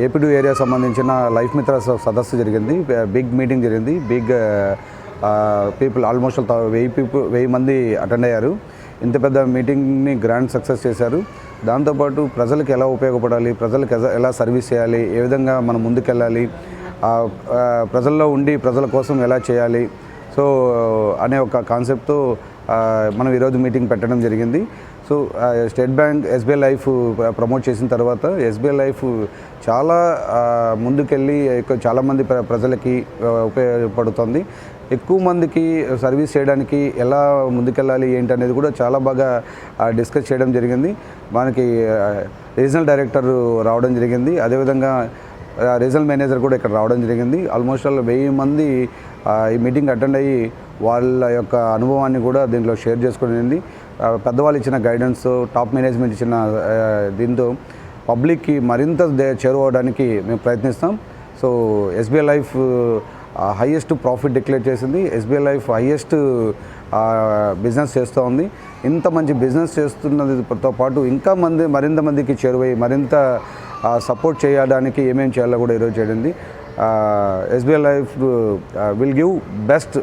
ఏపీ2 area సంబంధించిన life మిత్ర సదస్సు జరిగింది. బిగ్ మీటింగ్ జరిగింది. బిగ్ పీపుల్ ఆల్మోస్ట్ 1000 మంది అటెండ్ అయ్యారు. ఇంత పెద్ద మీటింగ్ని గ్రాండ్ సక్సెస్ చేశారు. దాంతోపాటు ప్రజలకు ఎలా ఉపయోగపడాలి, ప్రజలకు ఎలా సర్వీస్ చేయాలి, ఏ విధంగా మనం ముందుకెళ్ళాలి, ప్రజల్లో ఉండి ప్రజల కోసం ఎలా చేయాలి సో అనే ఒక కాన్సెప్ట్తో మనం ఈరోజు మీటింగ్ పెట్టడం జరిగింది. So state bank SBI life promote చేసిన తర్వాత ఎస్బీఐ లైఫ్ చాలా ముందుకెళ్ళి చాలామంది ప్రజలకి ఉపయోగపడుతుంది. ఎక్కువ మందికి సర్వీస్ చేయడానికి ఎలా ముందుకెళ్ళాలి ఏంటి అనేది కూడా చాలా బాగా డిస్కస్ చేయడం జరిగింది. మనకి రీజనల్ డైరెక్టర్ రావడం జరిగింది. అదేవిధంగా రీజనల్ మేనేజర్ కూడా ఇక్కడ రావడం జరిగింది. ఆల్మోస్ట్ 1000 మంది ఈ మీటింగ్ అటెండ్ అయ్యి వాళ్ళ యొక్క అనుభవాన్ని కూడా దీంట్లో షేర్ చేసుకునేది. పెద్దవాళ్ళు ఇచ్చిన గైడెన్స్, టాప్ మేనేజ్మెంట్ ఇచ్చిన దీంతో పబ్లిక్కి మరింత చేరువడానికి మేము ప్రయత్నిస్తాం. So SBI life highest profit declare చేసింది. ఎస్బీఐ లైఫ్ హైయెస్ట్ బిజినెస్ చేస్తూ ఉంది. ఇంత మంచి బిజినెస్ చేస్తున్నదితో పాటు ఇంకా మరింత మందికి చేరువై మరింత సపోర్ట్ చేయడానికి ఏమేమి చేయాలో కూడా ఈరోజు చేయండి. SBI life will give best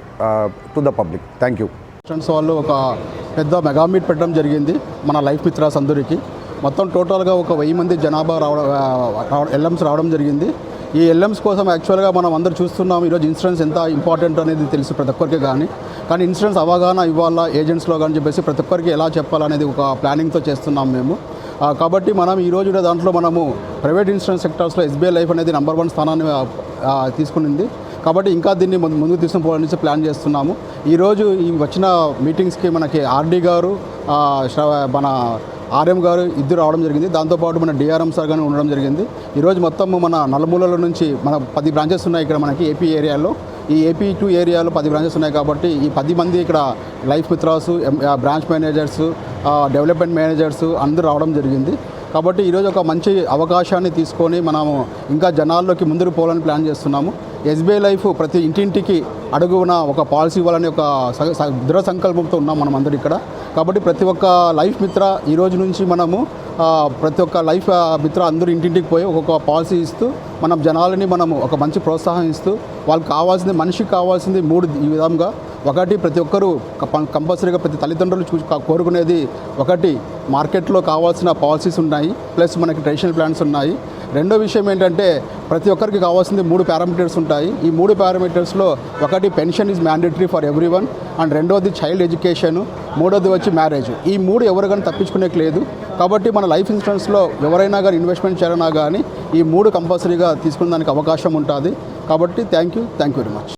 to the public. Thank you. వాళ్ళు ఒక పెద్ద మెగా మీట్ పెట్టడం జరిగింది మన లైఫ్ మిత్రాస్ అందరికీ. మొత్తం టోటల్గా ఒక 1000 మంది జనాభా ఎల్ఎమ్స్ రావడం జరిగింది. ఈ ఎల్ఎమ్స్ కోసం యాక్చువల్గా మనం అందరూ చూస్తున్నాం ఈరోజు ఇన్సూరెన్స్ ఎంత ఇంపార్టెంట్ అనేది తెలుసు ప్రతి ఒక్కరికి. కానీ ఇన్సూరెన్స్ అవగాహన ఇవ్వాలా ఏజెంట్స్లో కానీ చెప్పేసి ప్రతి ఒక్కరికి ఎలా చెప్పాలనేది ఒక ప్లానింగ్తో చేస్తున్నాం మేము. కాబట్టి మనం ఈరోజు దాంట్లో మనము ప్రైవేట్ ఇన్సూరెన్స్ సెక్టార్స్లో ఎస్బీఐ లైఫ్ అనేది నెంబర్ 1 స్థానాన్ని తీసుకునింది. కాబట్టి ఇంకా దీన్ని ముందుకు తీసుకుపోవాలని ప్లాన్ చేస్తున్నాము. ఈరోజు ఈ వచ్చిన మీటింగ్స్కి మనకి ఆర్డీ గారు, మన ఆర్ఎం గారు ఇద్దరు రావడం జరిగింది. దాంతోపాటు మన డిఆర్ఎం సార్ కానీ ఉండడం జరిగింది. ఈరోజు మొత్తం మన నలుమూలల నుంచి మన 10 బ్రాంచెస్ ఉన్నాయి ఇక్కడ మనకి ఏపీ ఏరియాలో. ఈ ఏపీ2 ఏరియాలో 10 బ్రాంచెస్ ఉన్నాయి. కాబట్టి ఈ 10 మంది ఇక్కడ life మిత్రాస్, branch managers, development managers అందరూ రావడం జరిగింది. కాబట్టి ఈరోజు ఒక మంచి అవకాశాన్ని తీసుకొని మనము ఇంకా జనాల్లోకి ముందుకు పోవాలని ప్లాన్ చేస్తున్నాము. ఎస్బీఐ లైఫ్ ప్రతి ఇంటింటికి అడుగున ఒక పాలసీ ఇవ్వాలని ఒక దృఢ సంకల్పంతో ఉన్నాం మనం అందరూ ఇక్కడ. కాబట్టి ప్రతి ఒక్క లైఫ్ మిత్ర ఈరోజు నుంచి మనము ప్రతి ఒక్క లైఫ్ మిత్ర అందరూ ఇంటింటికి పోయి ఒక్కొక్క పాలసీ ఇస్తూ మనం జనాలని మనము ఒక మంచి ప్రోత్సాహం ఇస్తూ వాళ్ళకి కావాల్సింది, మనిషికి కావాల్సింది 3 ఈ విధంగా. ఒకటి, ప్రతి ఒక్కరూ కంపల్సరీగా ప్రతి తల్లిదండ్రులు కోరుకునేది ఒకటి, మార్కెట్లో కావాల్సిన పాలసీస్ ఉన్నాయి, ప్లస్ మనకి ట్రెడిషనల్ ప్లాన్స్ ఉన్నాయి. రెండో విషయం ఏంటంటే ప్రతి ఒక్కరికి కావాల్సింది 3 పారామీటర్స్ ఉంటాయి. ఈ 3 పారామీటర్స్లో ఒకటి pension is mandatory for everyone, and రెండోది చైల్డ్ ఎడ్యుకేషన్, మూడోది వచ్చి మ్యారేజ్. ఈ 3 ఎవరు కానీ తప్పించుకునేకి లేదు. కాబట్టి మన లైఫ్ ఇన్సూరెన్స్లో ఎవరైనా కానీ ఇన్వెస్ట్మెంట్ చేయాలన్నా కానీ ఈ 3 కంపల్సరీగా తీసుకునే దానికి అవకాశం ఉంటుంది. కాబట్టి థ్యాంక్ యూ వెరీ మచ్.